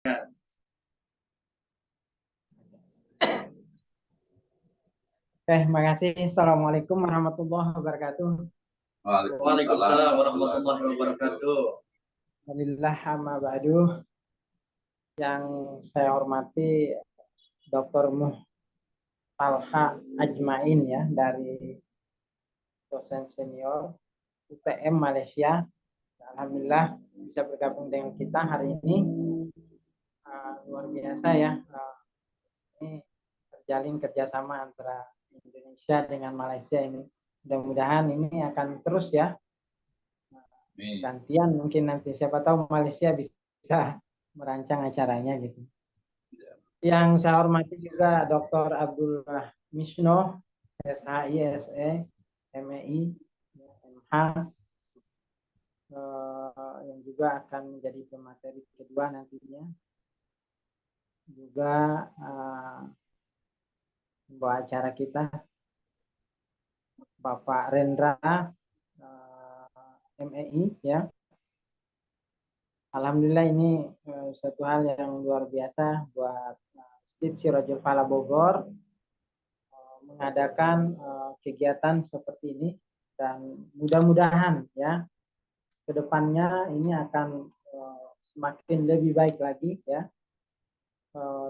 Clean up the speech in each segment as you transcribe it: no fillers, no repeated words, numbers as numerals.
Terima kasih. Assalamualaikum warahmatullahi wabarakatuh. Waalaikumsalam warahmatullahi wabarakatuh. Alhamdulillah, amma ba'du. Yang saya hormati Dr. Muhtalha Ajmain ya, dari dosen senior UTM Malaysia. Alhamdulillah bisa bergabung dengan kita hari ini. Luar biasa ya. Ini terjalin kerjasama antara Indonesia dengan Malaysia ini. Mudah-mudahan ini akan terus ya. Gantian mungkin nanti, siapa tahu Malaysia bisa merancang acaranya gitu. Yang saya hormati juga Dr. Abdullah Misno, SHI, SE, MEI, MH, yang juga akan menjadi pemateri kedua nantinya. Juga membawa acara kita Bapak Rendra, MEI ya. Alhamdulillah ini satu hal yang luar biasa buat Masjid Sirajul Falah Bogor mengadakan kegiatan seperti ini, dan mudah-mudahan ya kedepannya ini akan semakin lebih baik lagi ya,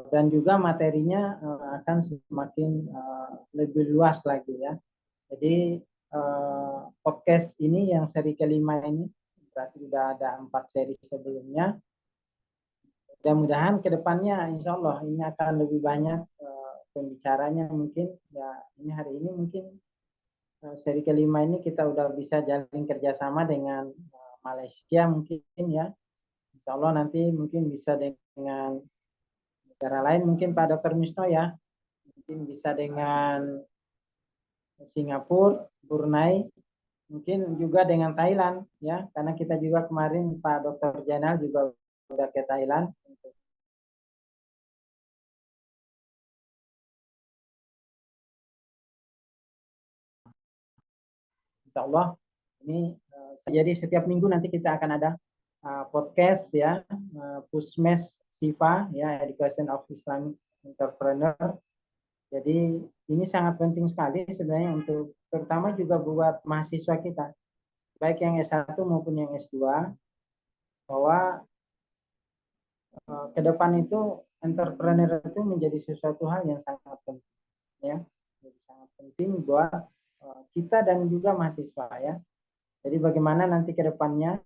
dan juga materinya akan semakin lebih luas lagi ya. Jadi podcast ini yang seri kelima ini berarti sudah ada 4 seri sebelumnya. Mudah-mudahan kedepannya insya Allah ini akan lebih banyak pembicaranya mungkin ya. Ini hari ini mungkin seri kelima ini kita udah bisa jalin kerjasama dengan Malaysia mungkin ya. Insya Allah nanti mungkin bisa dengan negara lain, mungkin Pak Dr. Misno ya, mungkin bisa dengan Singapura, Brunei, mungkin juga dengan Thailand ya, karena kita juga kemarin Pak Dr. Jainal juga udah ke Thailand. Insya Allah ini jadi setiap minggu nanti kita akan ada podcast ya, Pusmes Sifa ya, Education of Islamic Entrepreneur. Jadi ini sangat penting sekali sebenarnya untuk terutama juga buat mahasiswa kita, baik yang S1 maupun yang S2, bahwa ke depan itu entrepreneur itu menjadi sesuatu hal yang sangat penting ya. Jadi sangat penting buat kita dan juga mahasiswa ya. Jadi bagaimana nanti ke depannya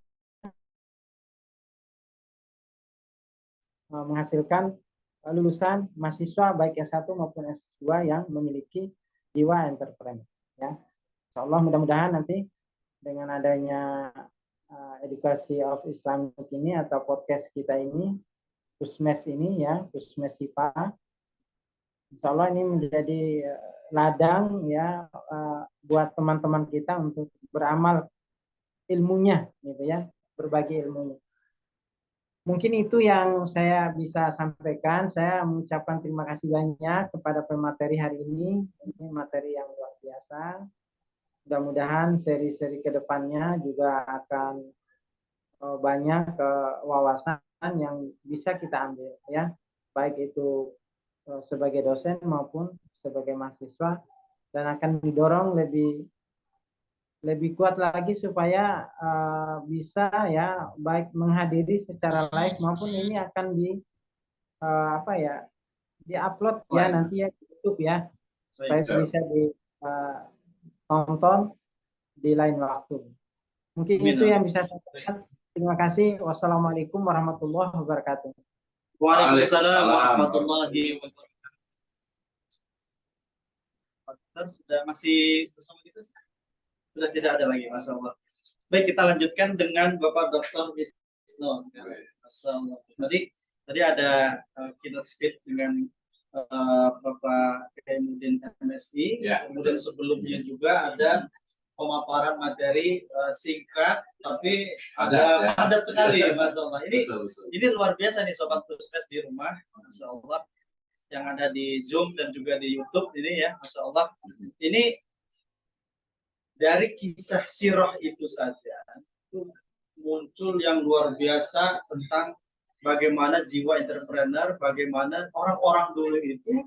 menghasilkan lulusan mahasiswa baik S1 maupun S2 yang memiliki jiwa entrepreneur ya. Insyaallah mudah-mudahan nanti dengan adanya edukasi of Islamic ini atau podcast kita ini, Pusmes ini ya, Pusmes IPA, insyaallah ini menjadi ladang ya buat teman-teman kita untuk beramal ilmunya gitu ya, berbagi ilmunya. Mungkin itu yang saya bisa sampaikan. Saya mengucapkan terima kasih banyak kepada pemateri hari ini. Ini materi yang luar biasa. Mudah-mudahan seri-seri kedepannya juga akan banyak wawasan yang bisa kita ambil ya, baik itu sebagai dosen maupun sebagai mahasiswa, dan akan didorong lebih kuat lagi supaya bisa ya baik menghadiri secara live maupun ini akan di-upload ya nanti ya di YouTube ya, supaya bisa ditonton di lain waktu. Mungkin itu yang bisa saya sampaikan. Terima kasih. Wassalamualaikum warahmatullahi wabarakatuh. Waalaikumsalam warahmatullahi wabarakatuh. Sudah masih bersama kita? Sudah tidak ada lagi, Masya Allah. Baik, kita lanjutkan dengan Bapak Dr. Misno. Tadi ada keynote speech dengan Bapak Kemudian MSI. Kemudian sebelumnya juga ada pemaparan materi singkat tapi ada padat sekali, Masya Allah. Ini luar biasa nih Sobat Pusmes di rumah, Masya Allah, yang ada di Zoom dan juga di YouTube ini ya, Masya Allah. Ini dari kisah sirah itu saja itu muncul yang luar biasa tentang bagaimana jiwa entrepreneur, bagaimana orang-orang dulu itu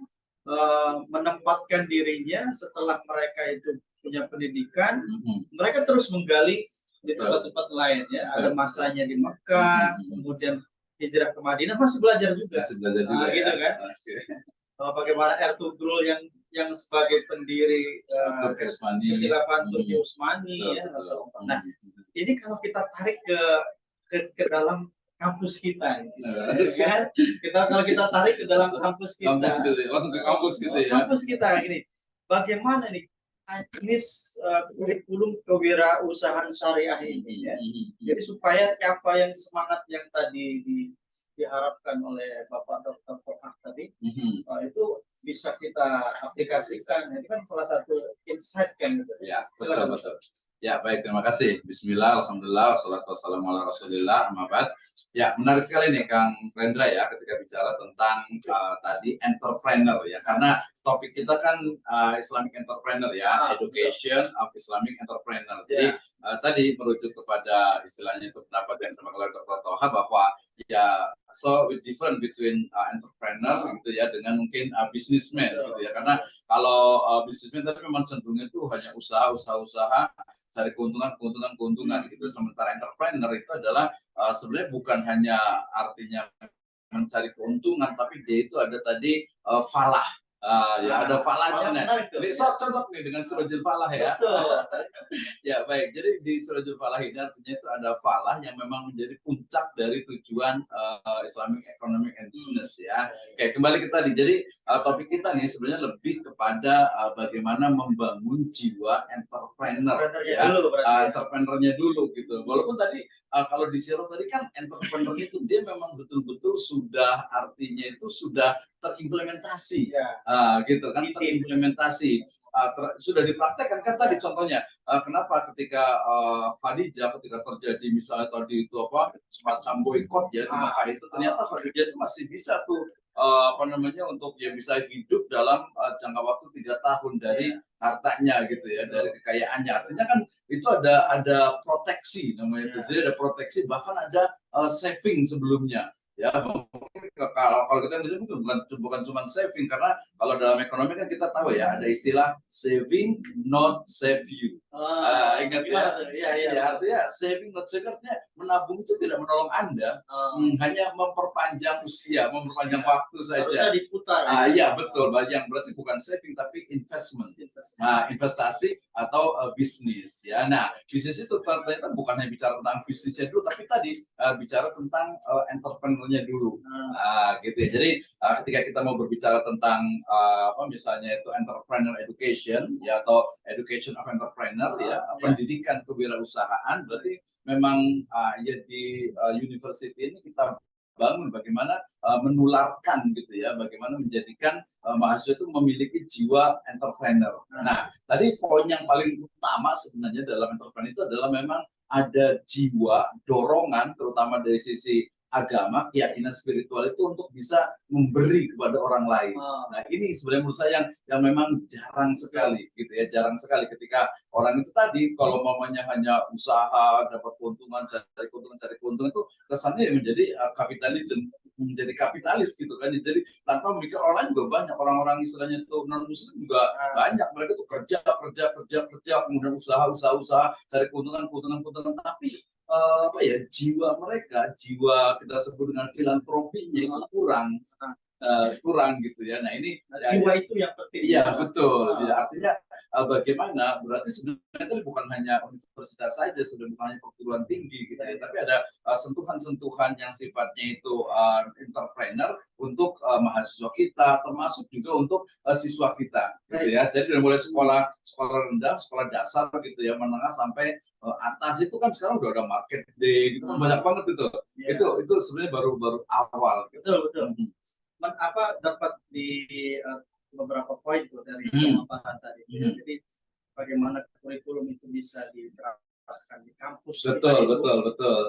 menempatkan dirinya setelah mereka itu punya pendidikan, mereka terus menggali di tempat-tempat lain ya. Ada masanya di Mekah, kemudian hijrah ke Madinah, masih belajar juga. Gitu kan. Bagaimana Ertugrul yang sebagai pendiri Khilafah Turki Utsmani ya. Nah, ini kalau kita tarik ke dalam kampus kita, kan? Kalau kita tarik ke dalam kampus kita, langsung ke kampus gitu ya. Kampus kita ini, bagaimana nih kurikulum kewirausahaan syariah ini ya. Jadi supaya apa yang semangat yang tadi diharapkan oleh Bapak Dr. Kohak tadi itu bisa kita aplikasikan. Ini kan salah satu insight kan gitu. Ya, betul. Ya, baik, terima kasih. Bismillah, alhamdulillah, wassalatu wassalamu ala rasulillah, amabad. Ya, menarik sekali nih Kang Rendra ya, ketika bicara tentang tadi entrepreneur ya, karena topik kita kan Islamic entrepreneur ya, education of Islamic entrepreneur. Jadi tadi merujuk kepada istilahnya itu pendapat yang sama oleh Dr. Toha bahwa ya, so different between entrepreneur gitu ya dengan mungkin businessman gitu ya, karena kalau businessman tapi memang cenderungnya itu hanya usaha cari keuntungan gitu, sementara entrepreneur itu adalah sebenarnya bukan hanya artinya mencari keuntungan, tapi dia itu ada tadi falah. Ya ada falahnya nih. Jadi cocok nih dengan surajul falah ya. Ya baik. Jadi di surajul falah ini artinya itu ada falah yang memang menjadi puncak dari tujuan Islamic Economic and Business ya. Oke, kembali ke tadi. Jadi topik kita nih sebenarnya lebih kepada bagaimana membangun jiwa entrepreneur ya. Entrepreneurnya dulu gitu. Walaupun tadi kalau di Siro tadi kan entrepreneur itu dia memang betul-betul sudah artinya itu sudah terimplementasi gitu kan, terimplementasi sudah dipraktekkan kan tadi contohnya kenapa ketika Khadijah ketika terjadi misalnya tadi itu apa semacam boykot ya di Makkah itu ternyata Khadijah itu masih bisa tuh apa namanya untuk ya bisa hidup dalam jangka waktu 3 tahun dari hartanya gitu ya, dari kekayaannya. Artinya kan itu ada proteksi namanya itu. Jadi ada proteksi, bahkan ada saving sebelumnya. Ya, kalau kita bukan cuma saving, karena kalau dalam ekonomi kan kita tahu ya ada istilah saving not save you. Ingat ya, artinya saving not save artinya menabung itu tidak menolong Anda, hanya memperpanjang usia, memperpanjang waktu saja. Harusnya diputar. Iya betul, yang berarti bukan saving tapi investment. Investasi atau bisnis ya. Nah, bisnis itu ternyata bukan hanya bicara tentang bisnisnya dulu, tapi tadi bicara tentang entrepreneur-nya dulu. Gitu ya. Jadi ketika kita mau berbicara tentang apa misalnya itu entrepreneur education ya, atau education of entrepreneur ya, pendidikan kewirausahaan, berarti memang ya di university ini kita bangun bagaimana menularkan gitu ya, bagaimana menjadikan mahasiswa itu memiliki jiwa entrepreneur. Nah, tadi poin yang paling utama sebenarnya dalam entrepreneur itu adalah memang ada jiwa dorongan, terutama dari sisi agama, keyakinan spiritual itu untuk bisa memberi kepada orang lain. Nah, ini sebenarnya menurut saya yang memang jarang sekali gitu ya, jarang sekali ketika orang itu tadi kalau mamanya hanya usaha, dapat keuntungan, cari keuntungan itu kesannya menjadi kapitalisme, menjadi kapitalis gitu kan. Jadi tanpa memikir orang lain juga banyak, orang-orang istilahnya itu non muslim juga banyak, mereka tuh kerja, kemudian usaha, cari keuntungan, tapi apa ya, jiwa mereka, jiwa kita sebut dengan filantropinya itu kurang gitu ya. Nah ini jiwa itu yang penting. Iya betul. Ya, artinya bagaimana, berarti sebenarnya bukan hanya universitas saja, sebenarnya bukan hanya perguruan tinggi gitu ya, tapi ada sentuhan-sentuhan yang sifatnya itu entrepreneur untuk mahasiswa kita, termasuk juga untuk siswa kita gitu ya. Jadi dari mulai sekolah rendah, sekolah dasar gitu ya, menengah sampai atas itu kan sekarang udah ada market day gitu kan, banyak banget itu. Itu sebenarnya baru awal gitu. Betul. Apa dapat di beberapa poin dari pemaparan tadi. Jadi bagaimana kurikulum itu bisa diterapkan di kampus. Betul.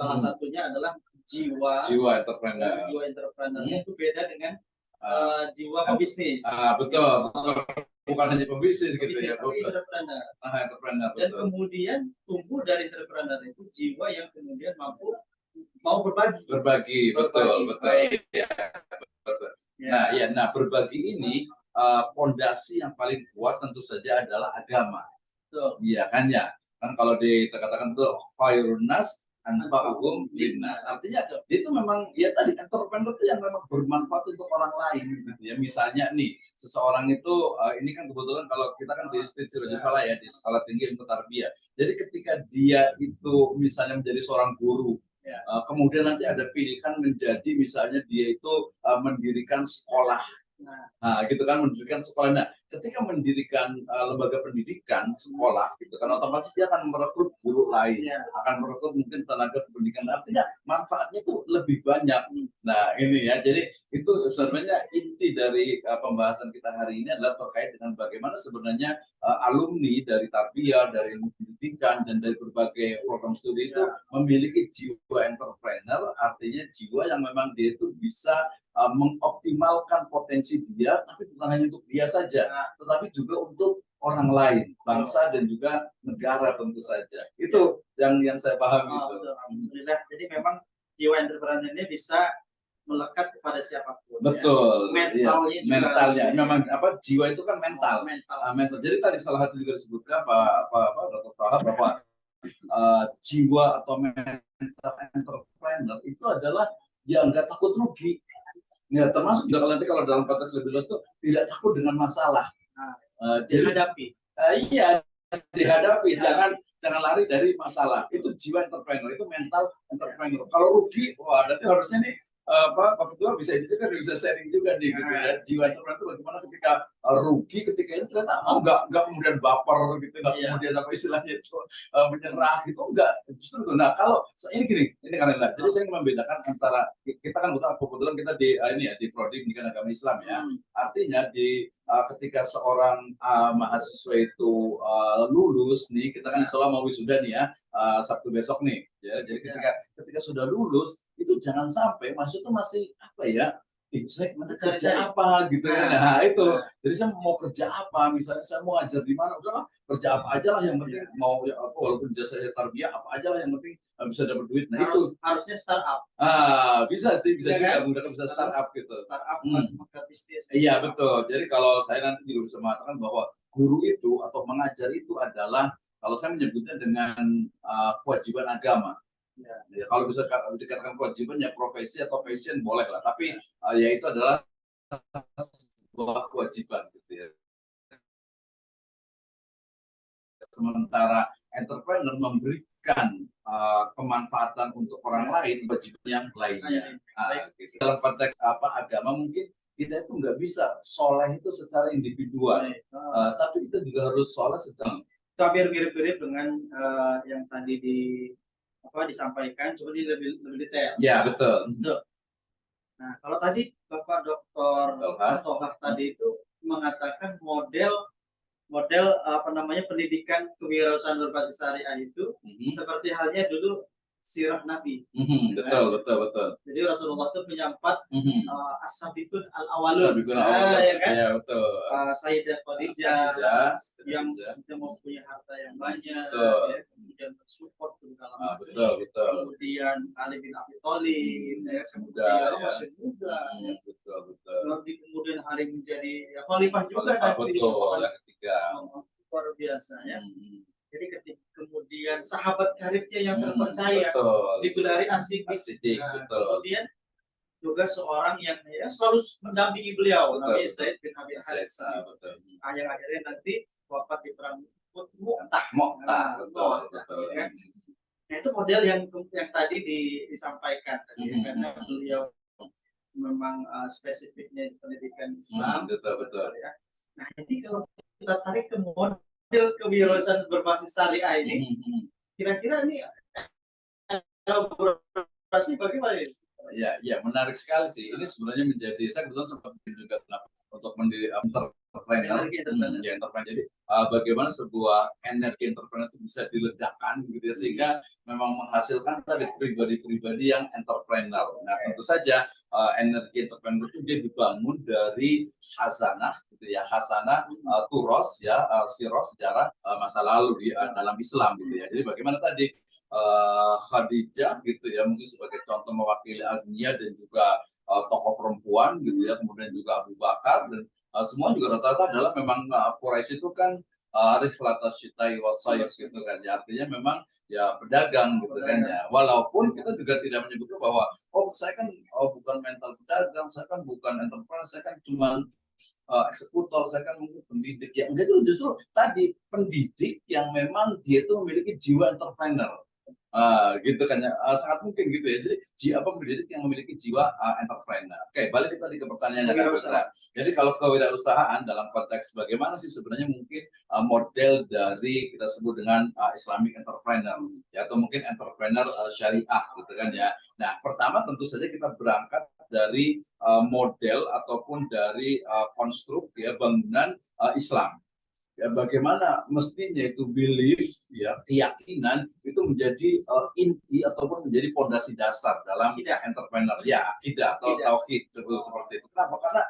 Salah satunya adalah jiwa entrepreneur. Jiwa entrepreneur itu beda dengan jiwa pebisnis. Betul. Bukan hanya pebisnis gitu ya. Entrepreneur. Dan kemudian tumbuh dari entrepreneur itu jiwa yang kemudian mampu mau berbagi. Betul, betul. Ya, betul. Nah, nah berbagi ini pondasi yang paling kuat tentu saja adalah agama. Iya kan ya. Kan kalau dikatakan itu khairun nas anfa'uhum linnas. Artinya itu memang ya tadi entrepreneur itu yang memang bermanfaat untuk orang lain gitu ya. Misalnya nih, seseorang itu ini kan kebetulan kalau kita kan di Institut Falah ya, di Sekolah Tinggi Ilmu Tarbiyah. Jadi ketika dia itu misalnya menjadi seorang guru, kemudian nanti ada pilihan menjadi misalnya dia itu mendirikan sekolah. Nah, gitu kan, mendirikan sekolah. Nah, ketika mendirikan lembaga pendidikan sekolah, gitu kan, otomatis dia akan merekrut guru lain, akan merekrut mungkin tenaga pendidikan. Artinya manfaatnya itu lebih banyak. Nah, ini ya. Jadi itu sebenarnya inti dari pembahasan kita hari ini adalah terkait dengan bagaimana sebenarnya alumni dari tarbiyah, dari ilmu pendidikan, dan dari berbagai program studi itu memiliki jiwa entrepreneur, artinya jiwa yang memang dia itu bisa mengoptimalkan potensi dia, tapi bukan hanya untuk dia saja, tetapi juga untuk orang lain, bangsa dan juga negara tentu saja. Itu yang saya pahami. Alhamdulillah. Jadi memang jiwa entrepreneur ini bisa melekat kepada siapapun. Betul. Mentalnya. Mentalnya. Memang jiwa itu kan mental. Mental. Jadi tadi salah satu juga disebutkan Dr. Fahab bahwa jiwa atau mental entrepreneur itu adalah yang nggak takut rugi. Ya, termasuk juga nanti kalau dalam konteks lebih luas itu tidak takut dengan masalah. Dihadapi. Iya, dihadapi. Jangan lari dari masalah. Itu jiwa entrepreneur, itu mental entrepreneur. Kalau rugi, wah berarti harusnya nih Pak Ketua bisa itu juga bisa sharing juga nih gitu ya. Jiwa entrepreneur bagaimana ketika rugi ketika ini ternyata nggak kemudian baper gitu, nggak kemudian apa istilahnya itu menyerah gitu, enggak. Justru nah kalau ini gini, ini karena jadi saya ingin membedakan antara kita kan kebetulan kita di ini ya di prodi pendidikan agama Islam ya. Artinya di ketika seorang mahasiswa itu lulus nih, kita kan insya Allah mau wisuda nih ya Sabtu besok nih ya. Jadi ketika sudah lulus itu jangan sampai masuk tuh masih apa ya, saya kerja apa gitu ya. Nah itu jadi saya mau kerja apa, misalnya saya mau ngajar di mana, udah kerja apa aja lah yang penting mau ya apa, walaupun jasanya tarbiyah apa aja lah yang penting bisa dapat duit. Nah itu harusnya startup. Bisa sih, bisa juga menggunakan bisa startup gitu. Startup bisnis. Iya betul. Jadi kalau saya nanti juga bisa mengatakan bahwa guru itu atau mengajar itu adalah kalau saya menyebutnya dengan kewajiban agama. Ya, kalau bisa dikatakan kewajiban ya profesi atau passion boleh lah. Tapi ya itu adalah sebuah kewajiban gitu ya. Sementara entrepreneur memberikan kemanfaatan untuk orang lain, kewajiban yang lainnya. Gitu. Dalam konteks agama mungkin kita itu nggak bisa soleh itu secara individual, tapi kita juga harus soleh secara. Itu hampir mirip-mirip dengan yang tadi disampaikan, cuma ini lebih detail. Ya betul. Nah kalau tadi Bapak Dr. Tohah tadi itu mengatakan model pendidikan kewirausahaan berbasis syariah itu seperti halnya dulu sirah Nabi. Betul. Jadi Rasulullah itu punya 4 as-sabiqun al-awwalun. Ya betul. Sayyidah Khadijah yang mempunyai harta yang banyak, kemudian bersupport dalam betul. Kemudian Ali bin Abi Thalib, kemudian masih muda. Betul. Kemudian hari menjadi khalifah juga betul, yang ketiga. Luar biasa ya. Jadi kemudian sahabat karibnya yang terpercaya digelari as-siddiq. Kemudian juga seorang yang selalu mendampingi beliau, Nabi Zaid bin Abi Haritha. Yang akhirnya nanti wafat di perang Mu'tah. Betul. Nah itu model yang tadi disampaikan tadi, karena beliau memang spesifiknya pendidikan Islam. Betul. Ya. Nah ini kalau kita tarik ke model kewirausahaan berbasis syariah ini, kira-kira ini elaborasi bagaimana? Ya menarik sekali sih. Ini sebenarnya menjadi saya kebetulan sempat juga untuk mendiri entrepreneur, ya entrepreneur. Jadi bagaimana sebuah energi entrepreneur itu bisa diledakkan gitu ya, sehingga memang menghasilkan tadi pribadi-pribadi yang entrepreneur. Nah, tentu saja energi entrepreneur itu dia dibangun dari khazanah gitu ya, khazanah turos ya, sirah sejarah masa lalu ya, dalam Islam gitu ya. Jadi bagaimana tadi Khadijah gitu ya, mungkin sebagai contoh mewakili Agnia dan juga tokoh perempuan gitu ya, kemudian juga Abu Bakar dan semua juga rata-rata adalah memang Quraisy itu kan riflatas syitai wasayos gitu kan ya, artinya memang ya pedagang gitu kan ya, walaupun kita juga tidak menyebutkan bahwa saya kan bukan mental pedagang, saya kan bukan entrepreneur, saya kan cuma eksekutor, saya kan mungkin pendidik ya, enggak, itu justru tadi pendidik yang memang dia itu memiliki jiwa entrepreneur. Gitu kan ya, sangat mungkin gitu ya. Jadi pendidik yang memiliki jiwa entrepreneur. Oke, balik kita ke pertanyaannya kan, saudara. Jadi kalau kewirausahaan dalam konteks bagaimana sih sebenarnya mungkin model dari kita sebut dengan Islamic entrepreneur ya, atau mungkin entrepreneur syariah gitu kan ya. Nah, pertama tentu saja kita berangkat dari model ataupun dari konstruk ya bangunan Islam. Ya, bagaimana mestinya itu belief ya, keyakinan itu menjadi inti ataupun menjadi fondasi dasar dalam entrepreneur ya, akidah atau tauhid seperti itu. Kenapa? Karena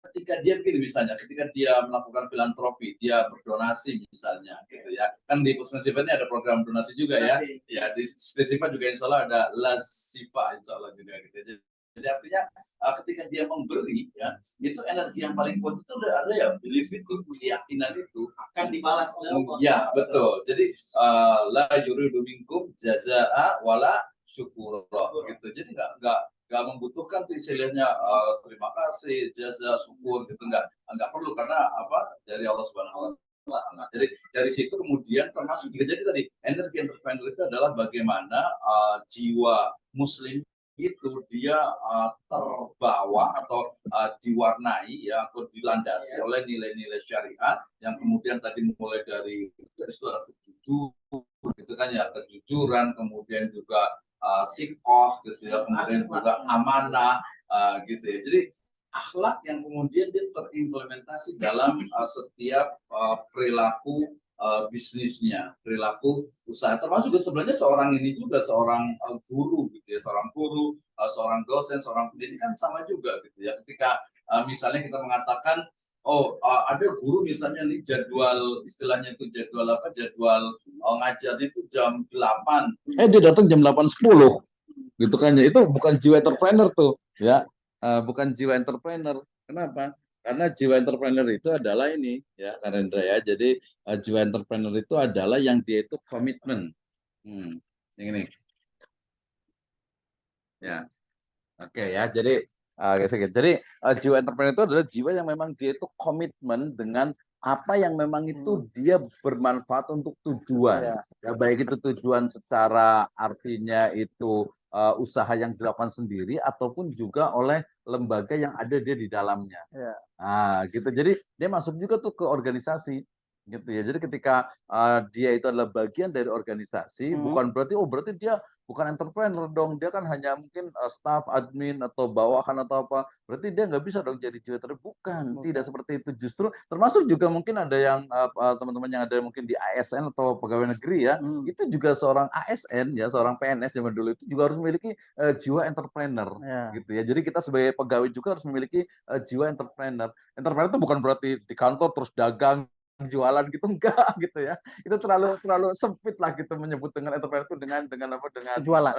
ketika dia begini misalnya, ketika dia melakukan filantropi, dia berdonasi misalnya gitu ya, kan di Pusmesipa ini ada program donasi juga ya, ya di Sipa juga insya Allah ada Lasipa insya Allah juga gitu. Jadi artinya ketika dia memberi ya, itu energi yang paling kuat itu ada ya, belief itu, keyakinan itu akan dibalas oleh Allah. Ya betul. Jadi la yuridu minkum jazaa wala syukura gitu. Jadi nggak membutuhkan tuh istilahnya terima kasih, jaza, syukur gitu, nggak perlu, karena apa, dari Allah Subhanahu wa Ta'ala. Nah, jadi dari situ kemudian termasuk juga, jadi tadi energi entrepreneur itu adalah bagaimana jiwa Muslim itu dia terbawa atau diwarnai ya, atau dilandasi oleh nilai-nilai syariat yang kemudian tadi mulai dari kejujuran gitu kan ya, kejujuran, kemudian juga sikoh gitu ya, kemudian juga amanah gitu ya. Jadi akhlak yang kemudian dia terimplementasi dalam setiap perilaku bisnisnya, perilaku usaha, termasuk sebenarnya seorang ini juga seorang guru gitu ya, seorang guru, seorang dosen, seorang pendidikan sama juga gitu ya. Ketika misalnya kita mengatakan ada guru misalnya nih jadwal, istilahnya itu jadwal apa, jadwal ngajar itu jam 8. Dia datang jam 8.10 gitu kan ya, itu bukan jiwa entrepreneur tuh ya, bukan jiwa entrepreneur. Kenapa? Karena jiwa entrepreneur itu adalah ini ya, Karendra ya. Jadi jiwa entrepreneur itu adalah yang dia itu komitmen. Yang ini. Ya. Oke ya. Jadi jiwa entrepreneur itu adalah jiwa yang memang dia itu komitmen dengan apa yang memang itu dia bermanfaat untuk tujuan. Ya, baik itu tujuan secara artinya itu usaha yang dilakukan sendiri ataupun juga oleh lembaga yang ada dia di dalamnya. Gitu. Jadi dia masuk juga tuh ke organisasi gitu ya. Jadi ketika dia itu adalah bagian dari organisasi, bukan berarti dia bukan entrepreneur dong, dia kan hanya mungkin staff, admin atau bawahan atau apa, berarti dia nggak bisa dong jadi jiwa bukan, tidak seperti itu. Justru termasuk juga mungkin ada yang teman-teman yang ada mungkin di ASN atau pegawai negeri ya, itu juga seorang ASN ya, seorang PNS zaman dulu itu juga harus memiliki jiwa entrepreneur gitu ya. Jadi kita sebagai pegawai juga harus memiliki jiwa entrepreneur. Entrepreneur itu bukan berarti di kantor terus dagang jualan gitu, enggak gitu ya, itu terlalu sempit lah gitu menyebut dengan entrepreneur itu dengan apa, dengan jualan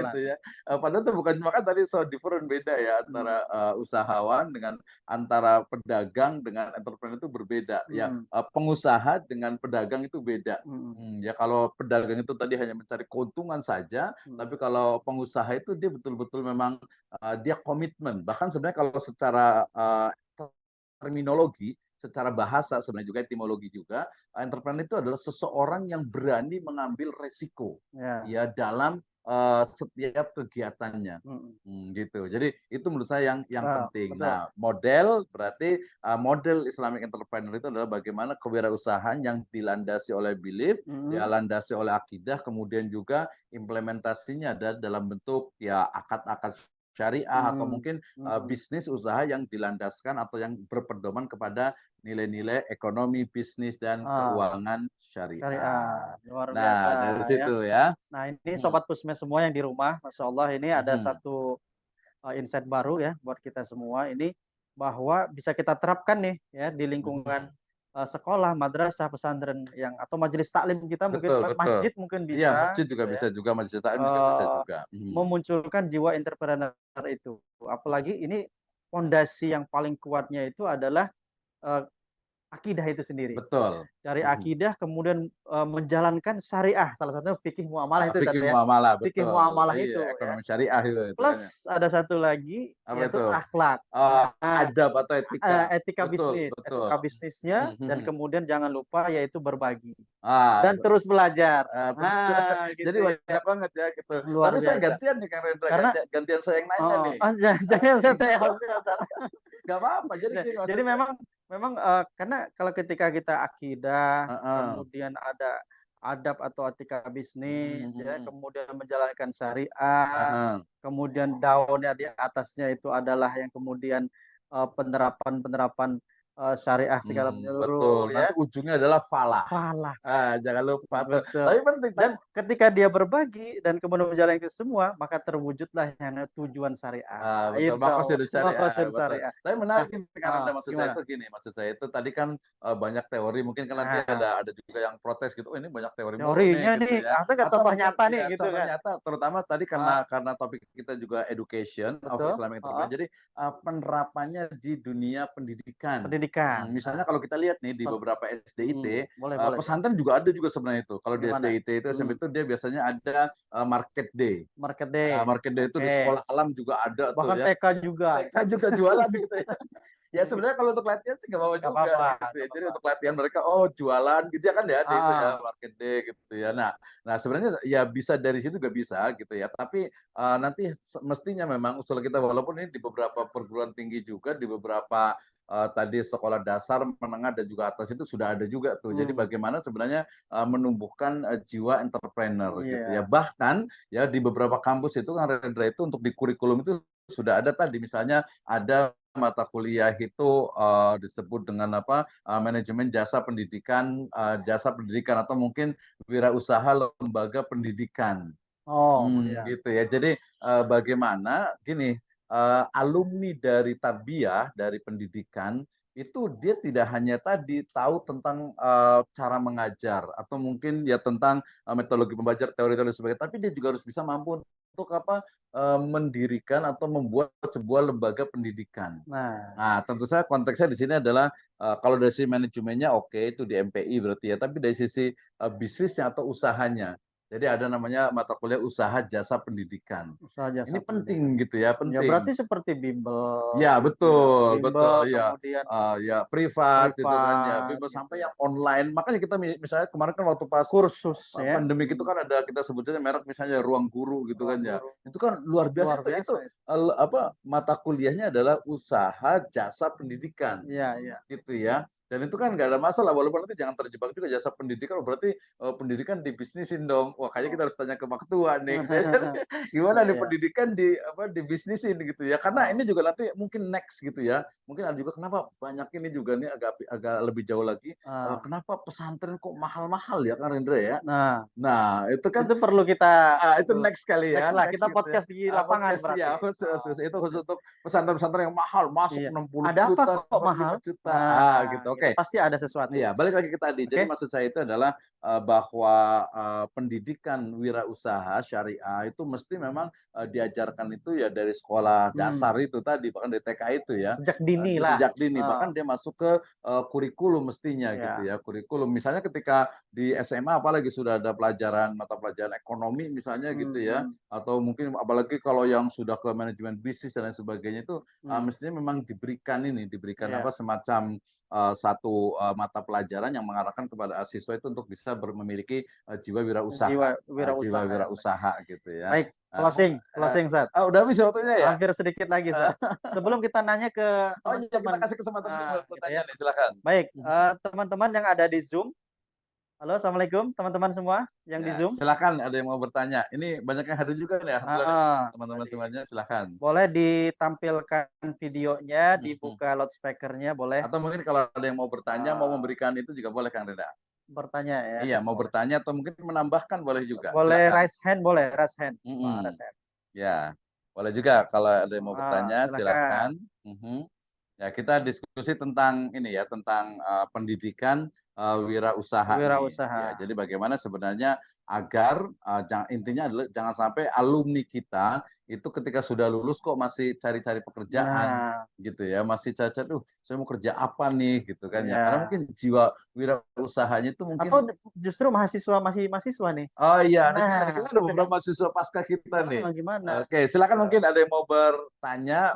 gitu ya. Padahal itu bukan, maka tadi so different, beda ya antara usahawan dengan antara pedagang dengan entrepreneur itu berbeda ya. Pengusaha dengan pedagang itu beda. Ya kalau pedagang itu tadi hanya mencari keuntungan saja, tapi kalau pengusaha itu dia betul-betul memang dia komitmen. Bahkan sebenarnya kalau secara terminologi, secara bahasa sebenarnya juga etimologi juga, entrepreneur itu adalah seseorang yang berani mengambil resiko ya dalam setiap kegiatannya. Gitu. Jadi itu menurut saya yang penting. Betul. Nah, model berarti model Islamic entrepreneur itu adalah bagaimana kewirausahaan yang dilandasi oleh belief, ya landasi oleh akidah, kemudian juga implementasinya ada dalam bentuk ya akad-akad syariah atau mungkin bisnis usaha yang dilandaskan atau yang berpedoman kepada nilai-nilai ekonomi, bisnis dan keuangan syariah. Luar Nah, biasa dari ya. situ ya. Nah, ini Sobat Pusmes semua yang di rumah, Masya Allah ini ada satu insight baru ya buat kita semua ini, bahwa bisa kita terapkan nih ya di lingkungan sekolah, madrasah, pesantren yang atau majelis taklim kita, mungkin Betul, betul. masjid mungkin Iya, bisa, masjid juga gitu bisa ya. juga, majelis taklim juga bisa juga. Memunculkan jiwa entrepreneur itu. Apalagi ini fondasi yang paling kuatnya itu adalah akidah itu sendiri. Betul. Dari akidah kemudian menjalankan syariah, salah satunya fikih muamalah itu Fikih tadi ya. muamalah, Fikih betul. muamalah Iya, itu ekonomi ya. syariah itu. Plus ada satu lagi Apa yaitu itu? akhlak. Adab atau etika. Etika Betul, bisnis, betul. etika bisnisnya, dan kemudian jangan lupa yaitu berbagi dan Betul. terus belajar. Gitu. Jadi banyak banget ya gitu. Luar Tapi saya biasa. gantian nih Kang Rendra, Karena gantian saya yang nanya nih. Jangan saya Gak apa-apa. Jadi memang karena kalau ketika kita akidah, kemudian ada adab atau etika bisnis, ya, kemudian menjalankan syariah, kemudian daunnya di atasnya itu adalah yang kemudian penerapan syariah segala menyeluruh. Betul. Nanti ujungnya adalah falah. Jangan lupa. Betul. Tapi penting. Dan ketika dia berbagi dan kemudian menjalani itu semua, maka terwujudlah yang tujuan syariah. Betul. Maqasid syariah. Tapi menarik karena maksud saya itu gini. Maksud saya itu tadi kan banyak teori. Mungkin kan nanti ada juga yang protes gitu. Oh, ini banyak teorinya nih. Ada nggak contoh nyata nih gitu kan? Nyata. Terutama tadi karena topik kita juga education of Islamic entrepreneur. Jadi penerapannya di dunia pendidikan. Misalnya kalau kita lihat nih di beberapa SDIT, pesantren juga ada juga sebenarnya itu. Kalau di SDIT itu SMP itu dia biasanya ada market day. Market day itu di sekolah alam juga ada. Bahkan tuh ya. TK juga. TK juga jualan gitu ya. Ya sebenarnya kalau untuk latihan sih nggak apa-apa juga. Gitu ya. Jadi untuk latihan mereka jualan gitu ya kan ya, di itu ya market day gitu ya. Nah sebenarnya ya bisa dari situ juga bisa gitu ya. Tapi nanti mestinya memang usul kita walaupun ini di beberapa perguruan tinggi juga di beberapa tadi sekolah dasar, menengah dan juga atas itu sudah ada juga tuh. Jadi bagaimana sebenarnya menumbuhkan jiwa entrepreneur gitu ya. Bahkan ya di beberapa kampus itu kan Rendra itu untuk di kurikulum itu sudah ada tadi misalnya ada mata kuliah itu disebut dengan manajemen jasa pendidikan atau mungkin wirausaha lembaga pendidikan. Gitu ya. Jadi bagaimana gini alumni dari tarbiyah, dari pendidikan itu dia tidak hanya tadi tahu tentang cara mengajar atau mungkin ya tentang metodologi pembelajaran, teori-teori sebagainya, tapi dia juga harus bisa mampu untuk mendirikan atau membuat sebuah lembaga pendidikan. Nah, tentu saja konteksnya di sini adalah kalau dari sisi manajemennya itu di MPI berarti ya, tapi dari sisi bisnisnya atau usahanya. Jadi ada namanya mata kuliah usaha jasa pendidikan. Ini penting gitu ya, penting. Ya berarti seperti bimbel. Ya betul, bimbel, ya. Kemudian ya privat gitu kan ya, bimbel sampai yang online. Makanya kita misalnya kemarin kan waktu pas kursus pandemi itu kan ada kita sebutnya merek misalnya Ruang Guru gitu kan ya. Itu kan luar biasa, itu mata kuliahnya adalah usaha jasa pendidikan. Iya. Gitu ya. Dan itu kan nggak ada masalah, walaupun nanti jangan terjebak juga jasa pendidikan, berarti pendidikan dibisnisin dong. Wah, kayaknya kita harus tanya ke Pak Ketua nih. Gimana nih pendidikan dibisnisin gitu ya. Karena ini juga nanti mungkin next gitu ya. Mungkin ada juga kenapa banyak ini juga nih agak lebih jauh lagi. Kenapa pesantren kok mahal-mahal ya Kang Rendra ya? Nah, itu kan itu perlu kita itu next kali ya. Next kita podcast di lapangan berarti. Ya, khusus itu khusus untuk pesantren-pesantren yang mahal, masuk 60 ada juta, apa kok mahal? Juta. Gitu. Oke. Pasti ada sesuatu. Iya, balik lagi ke tadi. Jadi maksud saya itu adalah bahwa pendidikan wirausaha syariah itu mesti memang diajarkan itu ya dari sekolah dasar itu tadi, bahkan dari TK itu ya. Sejak dini lah. Sejak dini, bahkan dia masuk ke kurikulum mestinya gitu ya. Kurikulum misalnya ketika di SMA apalagi sudah ada mata pelajaran ekonomi misalnya gitu ya. Atau mungkin apalagi kalau yang sudah ke manajemen bisnis dan lain sebagainya itu mestinya memang diberikan semacam satu mata pelajaran yang mengarahkan kepada siswa itu untuk bisa memiliki jiwa wirausaha gitu ya. Baik, closing Zat. Udah habis waktunya ya? Hampir sedikit lagi Zat. Sebelum kita nanya ke teman-teman, kita kasih kesempatan bertanya nih, silakan. Baik, teman-teman yang ada di Zoom, Halo, assalamualaikum teman-teman semua yang di Zoom. Silakan, ada yang mau bertanya. Ini banyak yang hadir juga nih, teman-teman semuanya. Silakan. Boleh ditampilkan videonya, dibuka loudspeakernya, boleh. Atau mungkin kalau ada yang mau bertanya, mau memberikan itu juga boleh, Kang Reda. Bertanya ya. Iya, mau bertanya atau mungkin menambahkan boleh juga. Boleh silakan. Raise hand, boleh raise hand. Raise hand. Ya, boleh juga kalau ada yang mau bertanya, silakan. Ya, kita diskusi tentang ini ya, tentang pendidikan wirausaha. Ya, jadi bagaimana sebenarnya agar intinya adalah jangan sampai alumni kita itu ketika sudah lulus kok masih cari-cari pekerjaan gitu ya, masih cacat saya mau kerja apa nih gitu kan ya. Karena mungkin jiwa wirausahanya itu mungkin atau justru masih mahasiswa nih. Oh iya, kita ada beberapa mahasiswa pasca kita nih. Gimana? Oke, silakan mungkin ada yang mau bertanya,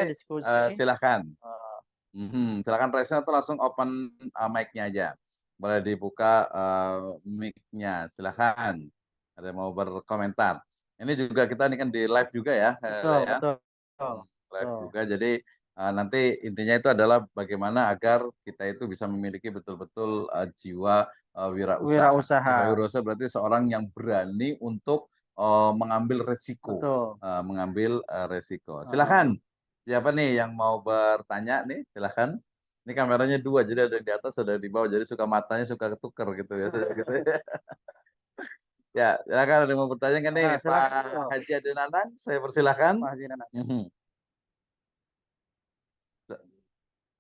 diskusi. Silakan. Silakan raise atau langsung open mic-nya aja. Boleh dibuka mic-nya, silakan. Ada yang mau berkomentar. Ini juga kita ini kan di live juga ya. Betul. Live juga, jadi nanti intinya itu adalah bagaimana agar kita itu bisa memiliki betul-betul jiwa wirausaha. Wirausaha berarti seorang yang berani untuk mengambil resiko. Mengambil resiko. Silakan. Siapa nih yang mau bertanya nih? Silakan. Ini kameranya dua, jadi ada yang di atas, ada di bawah, jadi suka matanya suka ketuker gitu ya. Ya, silakan ada yang mau bertanya kan nih, Pak Haji Adenanang, saya persilahkan. Pak Haji Adenanang.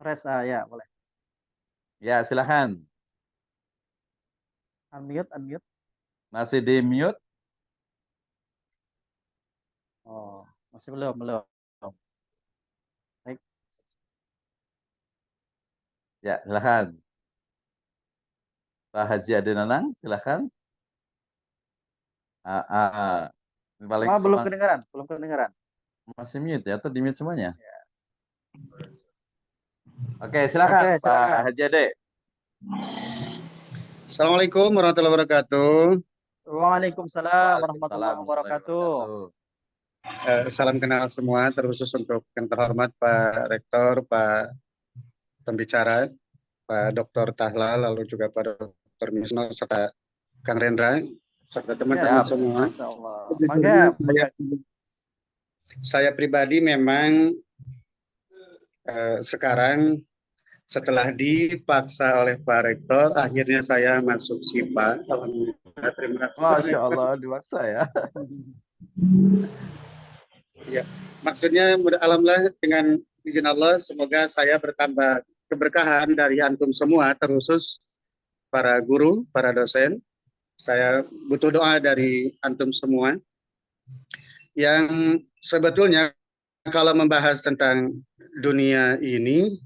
Res, ya boleh. Ya, silakan. Unmute. Masih di mute? Oh, masih belum. Baik. Ya, silakan. Pak Haji Adenanang, silakan. Belum kedengaran. Masih mute ya, atau di mute semuanya? Ya. Oke, silakan Pak Haji Ade. Assalamualaikum warahmatullahi wabarakatuh. Waalaikumsalam warahmatullahi wabarakatuh. Salam kenal semua, terkhusus untuk yang terhormat Pak Rektor, Pak Pembicara, Pak Dr. Tahla, lalu juga Pak Dr. Misno, serta Kang Rendra, serta teman-teman semua. Saya pribadi memang sekarang setelah dipaksa oleh Pak Rektor, akhirnya saya masuk SIPA. Terima kasih. Masya Allah, dipaksa ya. Ya, maksudnya alhamdulillah dengan izin Allah, semoga saya bertambah keberkahan dari antum semua, terkhusus para guru, para dosen. Saya butuh doa dari antum semua. Yang sebetulnya kalau membahas tentang dunia ini,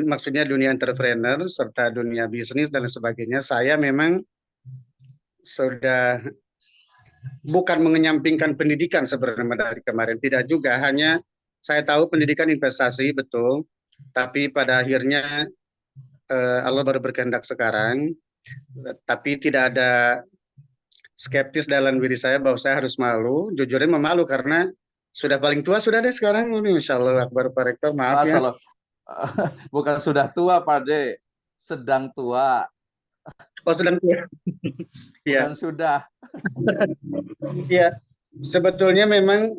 maksudnya dunia entrepreneur serta dunia bisnis dan sebagainya, saya memang sudah bukan mengenyampingkan pendidikan sebenarnya dari kemarin, tidak juga, hanya saya tahu pendidikan investasi betul, tapi pada akhirnya Allah baru berkehendak sekarang, tapi tidak ada skeptis dalam diri saya bahwa saya harus malu, jujurnya memalu karena sudah paling tua sudah deh sekarang, ini Insya Allah Akbar Pak Rektor, maaf ya. Bukan sudah tua Pak De, sedang tua. Oh, sedang tua. Ya. Sudah. Ya, sebetulnya memang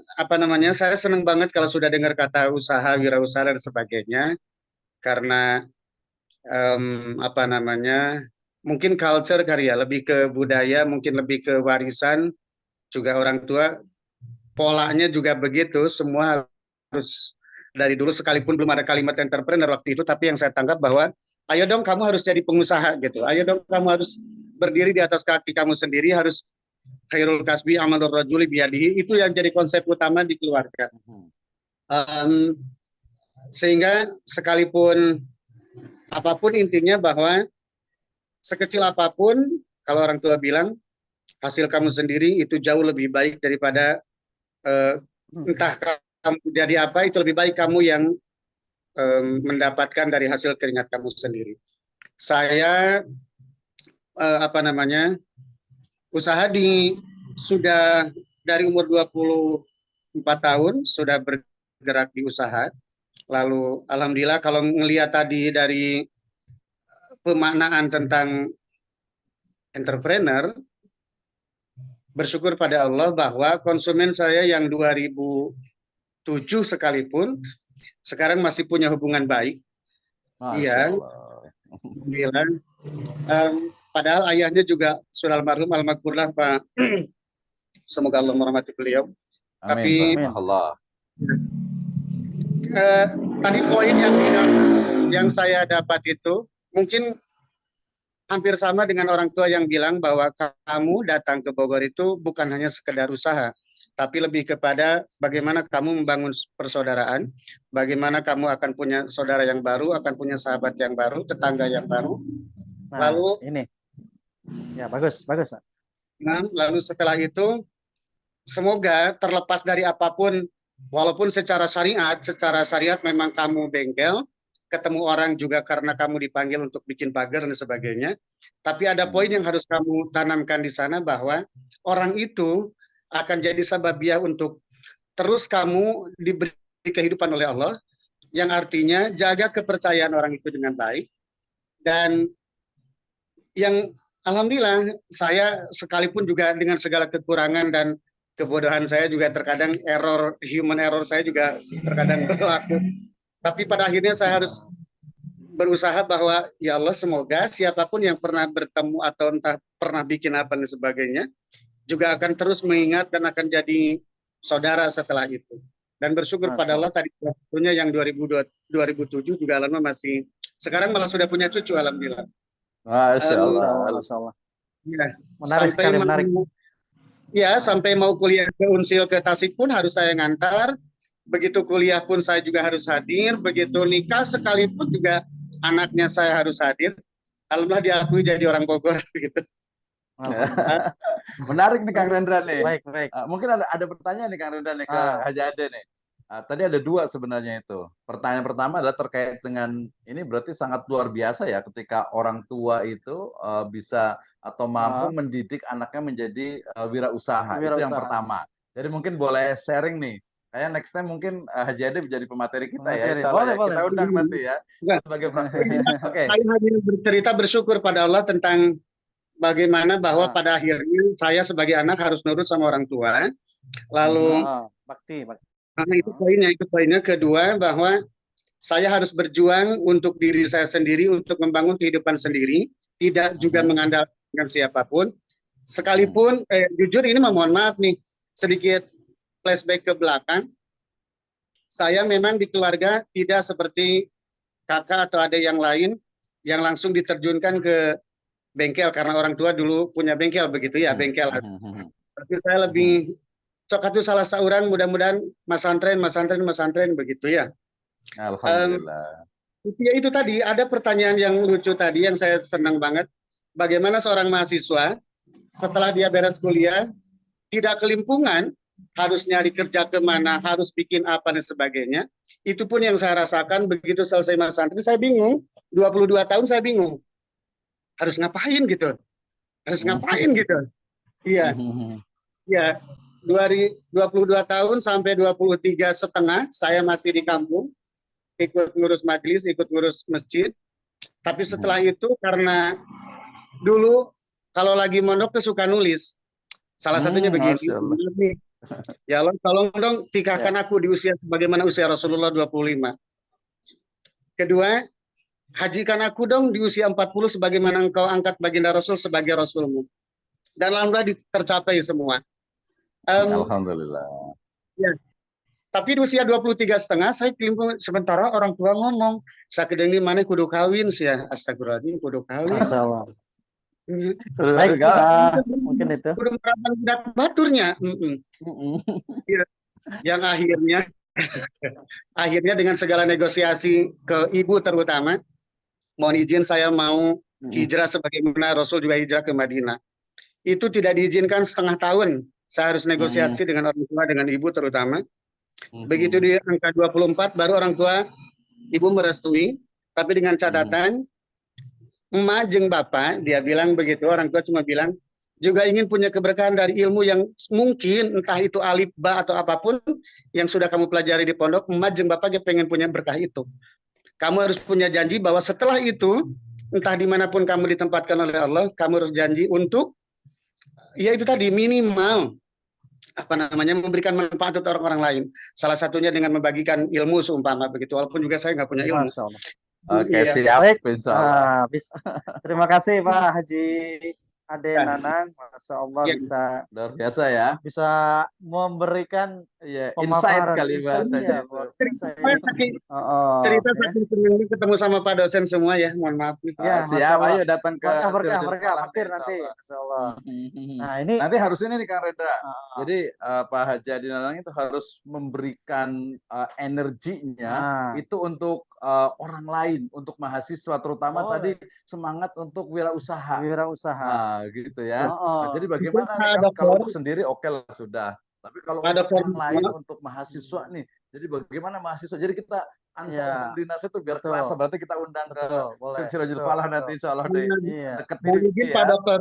saya senang banget kalau sudah dengar kata usaha, wirausaha dan sebagainya, karena mungkin culture kali ya, lebih ke budaya, mungkin lebih ke warisan, juga orang tua polanya juga begitu, semua harus dari dulu, sekalipun belum ada kalimat entrepreneur waktu itu, tapi yang saya tangkap bahwa ayo dong kamu harus jadi pengusaha gitu, ayo dong kamu harus berdiri di atas kaki kamu sendiri, harus khairul kasbi amalur rajuli biyadihi, itu yang jadi konsep utama di keluarga. Sehingga sekalipun apapun, intinya bahwa sekecil apapun, kalau orang tua bilang hasil kamu sendiri itu jauh lebih baik daripada entah kamu jadi apa, itu lebih baik kamu yang mendapatkan dari hasil keringat kamu sendiri. Saya usaha sudah dari umur 24 tahun sudah bergerak di usaha. Lalu alhamdulillah kalau ngelihat tadi dari pemaknaan tentang entrepreneur, bersyukur pada Allah bahwa konsumen saya yang 2007 sekalipun sekarang masih punya hubungan baik. Iya, bilang. Padahal ayahnya juga sudah almarhum, almarhumlah Pak. Semoga Allah merahmati beliau. Amin. Tapi Allah. Tadi poin yang saya dapat itu mungkin hampir sama dengan orang tua yang bilang bahwa kamu datang ke Bogor itu bukan hanya sekedar usaha, tapi lebih kepada bagaimana kamu membangun persaudaraan, bagaimana kamu akan punya saudara yang baru, akan punya sahabat yang baru, tetangga yang baru. Nah, Lalu ini, ya bagus. Nah, lalu setelah itu, semoga terlepas dari apapun, walaupun secara syariat memang kamu bengkel, ketemu orang juga karena kamu dipanggil untuk bikin pagar dan sebagainya. Tapi ada poin yang harus kamu tanamkan di sana bahwa orang itu akan jadi sababiah untuk terus kamu diberi kehidupan oleh Allah, yang artinya jaga kepercayaan orang itu dengan baik. Dan yang alhamdulillah saya sekalipun juga dengan segala kekurangan dan kebodohan saya juga terkadang human error saya juga terkadang berlaku. Tapi pada akhirnya saya harus berusaha bahwa ya Allah semoga siapapun yang pernah bertemu atau entah pernah bikin apa dan sebagainya juga akan terus mengingat dan akan jadi saudara setelah itu. Dan bersyukur pada Allah tadi satunya yang 2007 juga alhamdulillah masih sekarang malah sudah punya cucu alhamdulillah. Masya Allah. Ya, Menarik sekali, menarik. Ya, sampai mau kuliah ke Unsil ke Tasik pun harus saya ngantar. Begitu kuliah pun saya juga harus hadir. Begitu nikah sekalipun juga anaknya saya harus hadir. Alhamdulillah diakui jadi orang Bogor gitu. Menarik nih Kang Rendra nih. Baik. Mungkin ada pertanyaan nih Kang Rendra nih ke Haji Ade nih. Tadi ada dua sebenarnya itu. Pertanyaan pertama adalah terkait dengan ini berarti sangat luar biasa ya ketika orang tua itu bisa atau mampu mendidik anaknya menjadi wirausaha. Itu yang pertama. Jadi mungkin boleh sharing nih. Kayak next time mungkin Haji Ade menjadi pemateri kita ya. Boleh. Kita undang nanti ya. Sebagai praktisi. Oke. Saya hanya bercerita bersyukur pada Allah tentang bagaimana bahwa pada akhirnya saya sebagai anak harus nurut sama orang tua. Lalu bakti. Karena itu poinnya. Kedua, bahwa saya harus berjuang untuk diri saya sendiri, untuk membangun kehidupan sendiri, tidak juga mengandalkan siapapun. Sekalipun, jujur ini mohon maaf nih, sedikit flashback ke belakang. Saya memang di keluarga tidak seperti kakak atau adik yang lain yang langsung diterjunkan ke bengkel karena orang tua dulu punya bengkel begitu ya, bengkel. Tapi saya lebih itu salah seorang, mudah-mudahan Mas Antren begitu ya. Alhamdulillah. Ya itu tadi ada pertanyaan yang lucu tadi yang saya senang banget. Bagaimana seorang mahasiswa setelah dia beres kuliah tidak kelimpungan, harus nyari kerja kemana, harus bikin apa dan sebagainya. Itu pun yang saya rasakan begitu selesai Mas Antren, saya bingung. 22 tahun saya bingung. Harus ngapain gitu? Iya. Ya. 22 tahun sampai 23 setengah saya masih di kampung, ikut ngurus majelis, ikut ngurus masjid. Tapi setelah itu karena dulu kalau lagi mondok tuh suka nulis. Salah satunya begini. Ya Allah, tolong dong tikahkan aku di usia sebagaimana usia Rasulullah 25. Kedua, hajikan aku dong di usia 40 sebagaimana engkau angkat baginda Rasul sebagai Rasulmu. Dan alhamdulillah tercapai semua. Alhamdulillah. Ya. Tapi di usia 23 setengah saya kelimpung, sementara orang tua ngomong, sakedeng di mana kudu kawin sih ya, astagfirullahaladzim kudu kawin. Baik, mungkin itu. Kudu merapan budak baturnya. Yang akhirnya dengan segala negosiasi ke ibu terutama, mohon izin saya mau hijrah sebagaimana Rasul juga hijrah ke Madinah. Itu tidak diizinkan setengah tahun. Saya harus negosiasi dengan orang tua, dengan ibu terutama. Begitu di angka 24, baru orang tua, ibu merestui. Tapi dengan catatan, emak jeung bapak, dia bilang begitu, orang tua cuma bilang, juga ingin punya keberkahan dari ilmu yang mungkin, entah itu alif, ba, atau apapun, yang sudah kamu pelajari di pondok, emak jeung bapak dia pengen punya berkah itu. Kamu harus punya janji bahwa setelah itu, entah dimanapun kamu ditempatkan oleh Allah, kamu harus janji untuk, ya itu tadi, minimal apa namanya, memberikan manfaat untuk orang-orang lain. Salah satunya dengan membagikan ilmu seumpama begitu, walaupun juga saya nggak punya ilmu. Masya Allah. Oke, Iya. siap. Baik, Insyaallah. terima kasih Pak Haji Ade Ya. Nanang, Masya Allah Ya. luar biasa ya. Bisa memberikan insight pemaparan, kali bahasanya. luar biasa ini. Cerita saking senangnya ketemu sama Pak dosen semua ya, mohon maaf nih. Ya, siap, ayo datang ke berkah mampir nanti, Masya Allah. Nah ini nanti harus ini nih Kang Rendra. Jadi Pak Haji Ade Nanang itu harus memberikan energinya itu untuk orang lain, untuk mahasiswa, terutama tadi semangat untuk wirausaha. Nah, gitu ya. Nah, jadi bagaimana nih, kalau untuk sendiri oke lah sudah. Tapi kalau untuk orang lain, untuk mahasiswa nih, jadi bagaimana mahasiswa? Jadi kita dinasnya itu biar kerasa, berarti kita undang ke Sirajul Falah nanti insya Allah deh. Mungkin Pak Dokter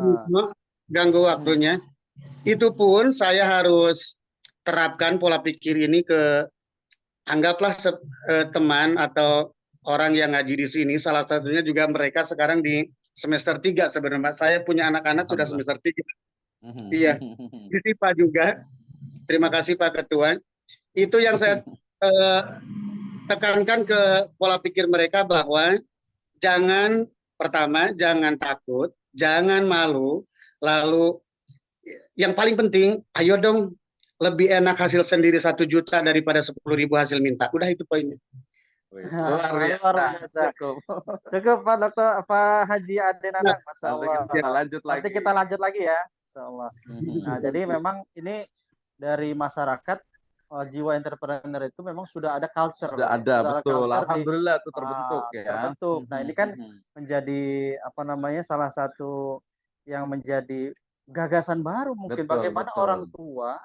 ganggu waktunya. Itu pun saya harus terapkan pola pikir ini ke, anggaplah teman atau orang yang ngaji di sini, salah satunya juga mereka sekarang di semester 3 sebenarnya. Saya punya anak-anak sudah semester 3. Iya. Jadi Pak juga. Terima kasih Pak Ketua. Itu yang saya tekankan ke pola pikir mereka, bahwa pertama jangan takut, jangan malu, lalu yang paling penting, ayo dong, lebih enak hasil sendiri 1 juta daripada 10.000 hasil minta. Udah itu poinnya. Luar biasa. Cukup Pak Dokter, Pak Haji Ade Nanang, Masya Allah. Nanti kita lanjut lagi ya, Masya Allah. Nah, jadi memang ini dari masyarakat, jiwa entrepreneur itu memang sudah ada culture. Sudah ada, betul. Alhamdulillah itu terbentuk ya. Terbentuk. Nah ini kan menjadi apa namanya, salah satu yang menjadi gagasan baru mungkin, bagaimana orang tua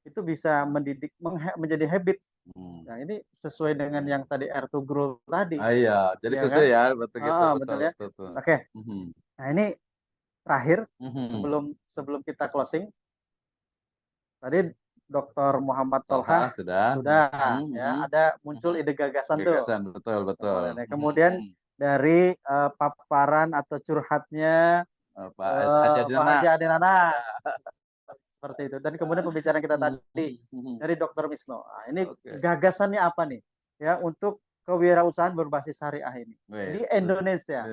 itu bisa mendidik menjadi habit. Nah ini sesuai dengan yang tadi Air to Grow tadi. Iya, jadi sesuai ya, betul gitu. Betul ya. Oke. Nah ini terakhir sebelum kita closing, tadi Dr. Muhammad Tolha sudah ya, ada muncul ide gagasan tuh. Betul. Nah, kemudian dari paparan atau curhatnya Pak Haji Ade Nanang. Seperti itu. Dan kemudian pembicaraan kita tadi dari Dr. Misno. Nah, ini gagasannya apa nih? Ya, untuk kewirausahaan berbasis syariah ini di Indonesia.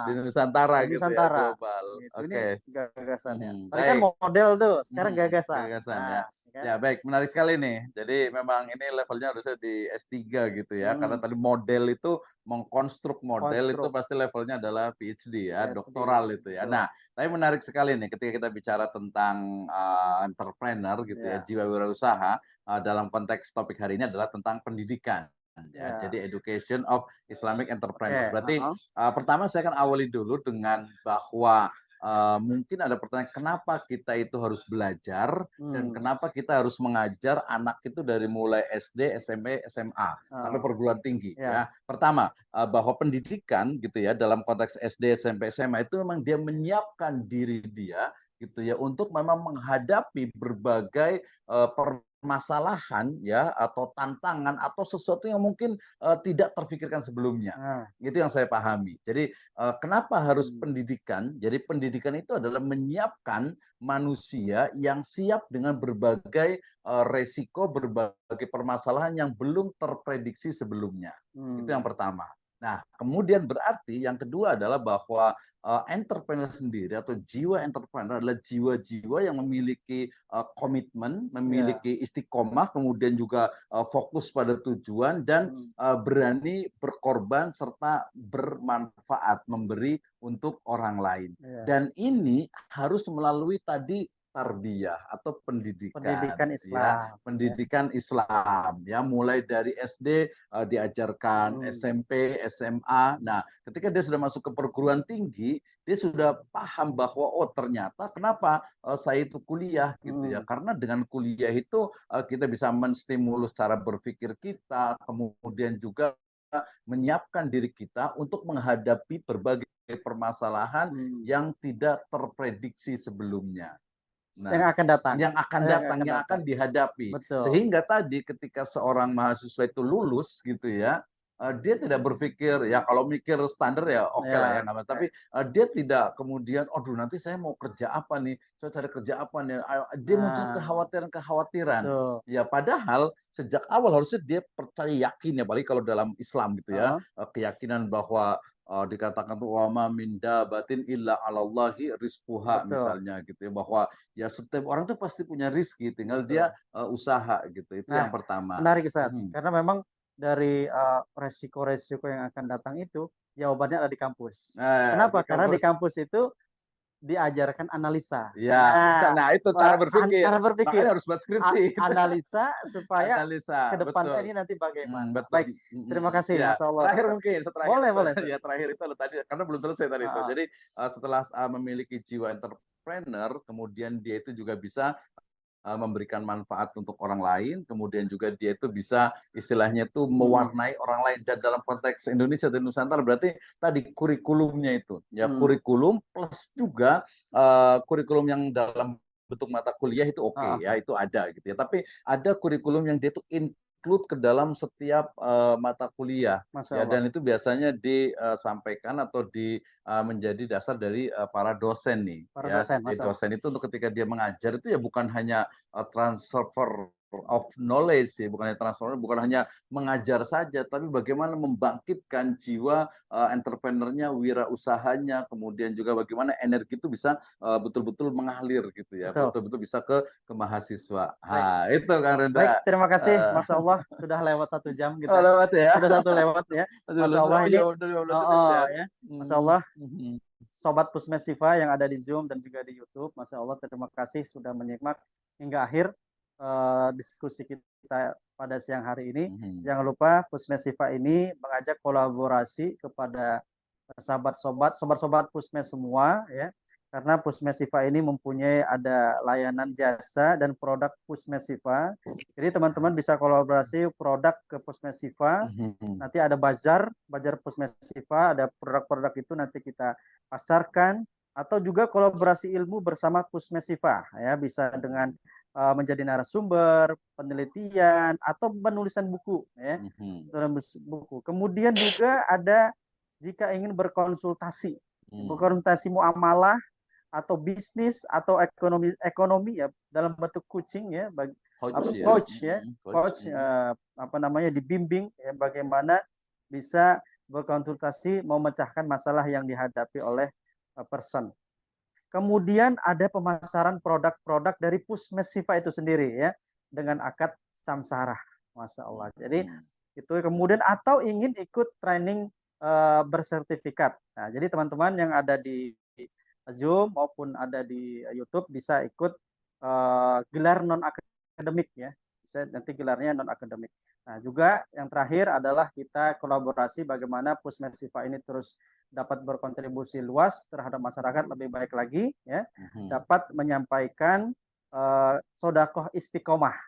Di Nusantara gitu ya, global. Ini gagasannya. Tadi kan model tuh, sekarang gagasan. Ya baik, menarik sekali nih. Jadi memang ini levelnya harusnya di S3 gitu ya, karena tadi model itu mengkonstruk model itu pasti levelnya adalah PhD ya, doktoral itu ya. Nah, tapi menarik sekali nih ketika kita bicara tentang entrepreneur gitu ya, jiwa wirausaha, dalam konteks topik hari ini adalah tentang pendidikan. Ya, jadi education of Islamic entrepreneur. Berarti pertama saya akan awali dulu dengan bahwa mungkin ada pertanyaan, kenapa kita itu harus belajar dan kenapa kita harus mengajar anak itu dari mulai SD, SMP, SMA sampai perguruan tinggi ya. Pertama, bahwa pendidikan gitu ya dalam konteks SD, SMP, SMA itu memang dia menyiapkan diri dia gitu ya untuk memang menghadapi berbagai permasalahan ya atau tantangan atau sesuatu yang mungkin tidak terpikirkan sebelumnya. Itu yang saya pahami. Jadi kenapa harus pendidikan? Jadi pendidikan itu adalah menyiapkan manusia yang siap dengan berbagai resiko, berbagai permasalahan yang belum terprediksi sebelumnya. Itu yang pertama. Nah, kemudian berarti yang kedua adalah bahwa entrepreneur sendiri atau jiwa entrepreneur adalah jiwa-jiwa yang memiliki komitmen, memiliki istiqomah, kemudian juga fokus pada tujuan dan berani berkorban serta bermanfaat, memberi untuk orang lain. Dan ini harus melalui tadi tarbiyah atau pendidikan Islam, ya, pendidikan Islam ya, mulai dari SD diajarkan, SMP, SMA. Nah, ketika dia sudah masuk ke perguruan tinggi, dia sudah paham bahwa oh ternyata kenapa saya itu kuliah gitu ya, karena dengan kuliah itu kita bisa menstimulus cara berpikir kita, kemudian juga menyiapkan diri kita untuk menghadapi berbagai permasalahan yang tidak terprediksi sebelumnya. Yang akan datang, yang akan dihadapi. Sehingga tadi ketika seorang mahasiswa itu lulus gitu ya, dia tidak berpikir ya kalau mikir standar ya oke lah ya nggak masalah. Tapi dia tidak kemudian, aduh nanti saya mau kerja apa nih, saya cari kerja apa nih. Dia muncul kekhawatiran. Ya padahal sejak awal harusnya dia percaya yakin ya, apalagi kalau dalam Islam gitu ya, keyakinan bahwa dikatakan tuh wama min dabatin illa 'alallahi rizquha misalnya gitu ya, bahwa ya setiap orang tuh pasti punya rezeki, tinggal dia usaha gitu. Itu yang pertama. Menarik Ustaz. Karena memang dari resiko-resiko yang akan datang itu jawabannya ada di kampus. Kenapa? Karena di kampus itu diajarkan analisa. Ya, nah itu cara berpikir. Makanya harus buat skripsi. Analisa supaya ke depannya ini nanti bagaimana. Baik, terima kasih Mas Allah. Terakhir mungkin, boleh. Ya terakhir itu tadi karena belum selesai tadi itu. Jadi setelah memiliki jiwa entrepreneur, kemudian dia itu juga bisa memberikan manfaat untuk orang lain, kemudian juga dia itu bisa istilahnya itu mewarnai orang lain. Dan dalam konteks Indonesia dan Nusantara berarti tadi kurikulumnya itu ya kurikulum plus juga kurikulum yang dalam bentuk mata kuliah itu ya itu ada gitu ya. Tapi ada kurikulum yang dia itu include ke dalam setiap mata kuliah ya, dan itu biasanya disampaikan atau menjadi dasar dari para dosen nih. Dosen itu untuk ketika dia mengajar itu ya bukan hanya transfer of knowledge ya, bukan hanya mengajar saja, tapi bagaimana membangkitkan jiwa entrepreneurnya, wirausahanya, kemudian juga bagaimana energi itu bisa betul-betul mengalir gitu ya, betul-betul bisa ke mahasiswa. Itu Kang Rendra. Baik, terima kasih, Masya Allah sudah lewat 1 jam gitu. Lewat ya. Sudah 1 lewat ya. Masya Allah ini. Masya Allah. Sobat Pusmes Sifa yang ada di Zoom dan juga di YouTube, Masya Allah terima kasih sudah menyimak hingga akhir diskusi kita pada siang hari ini. Jangan lupa Pusmes Sifa ini mengajak kolaborasi kepada sobat-sobat Pusmes semua ya. Karena Pusmes Sifa ini mempunyai ada layanan jasa dan produk Pusmes Sifa. Jadi teman-teman bisa kolaborasi produk ke Pusmes Sifa. Nanti ada bazar Pusmes Sifa, ada produk-produk itu nanti kita pasarkan, atau juga kolaborasi ilmu bersama Pusmes Sifa ya, bisa dengan menjadi narasumber, penelitian atau penulisan buku ya. Kemudian juga ada jika ingin berkonsultasi muamalah atau bisnis atau ekonomi ya dalam bentuk coaching ya, coach dibimbing ya bagaimana bisa berkonsultasi memecahkan masalah yang dihadapi oleh person. Kemudian ada pemasaran produk-produk dari Pusmes Sifa itu sendiri ya dengan akad samsarah, Masya Allah. Jadi itu kemudian atau ingin ikut training bersertifikat. Nah, jadi teman-teman yang ada di Zoom maupun ada di YouTube bisa ikut gelar non akademik ya. Bisa nanti gelarnya non akademik. Nah, juga yang terakhir adalah kita kolaborasi bagaimana Pusmes Sifa ini terus dapat berkontribusi luas terhadap masyarakat lebih baik lagi ya, dapat menyampaikan sedekah istiqomah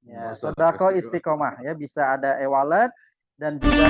ya, sedekah istiqomah ya, bisa ada e-wallet dan juga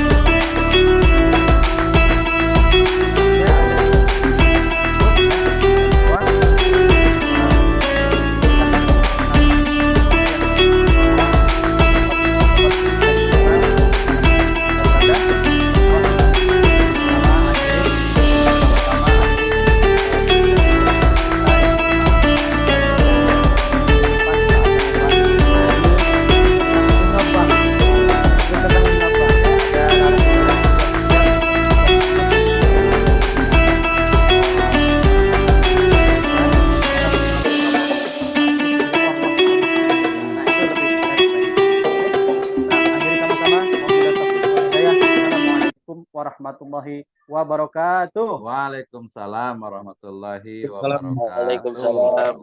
warahmatullahi wabarakatuh. Waalaikumsalam warahmatullahi wabarakatuh. Waalaikumsalam.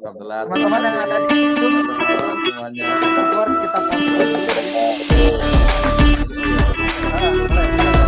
Teman-teman yang ada di Zoom semuanya kita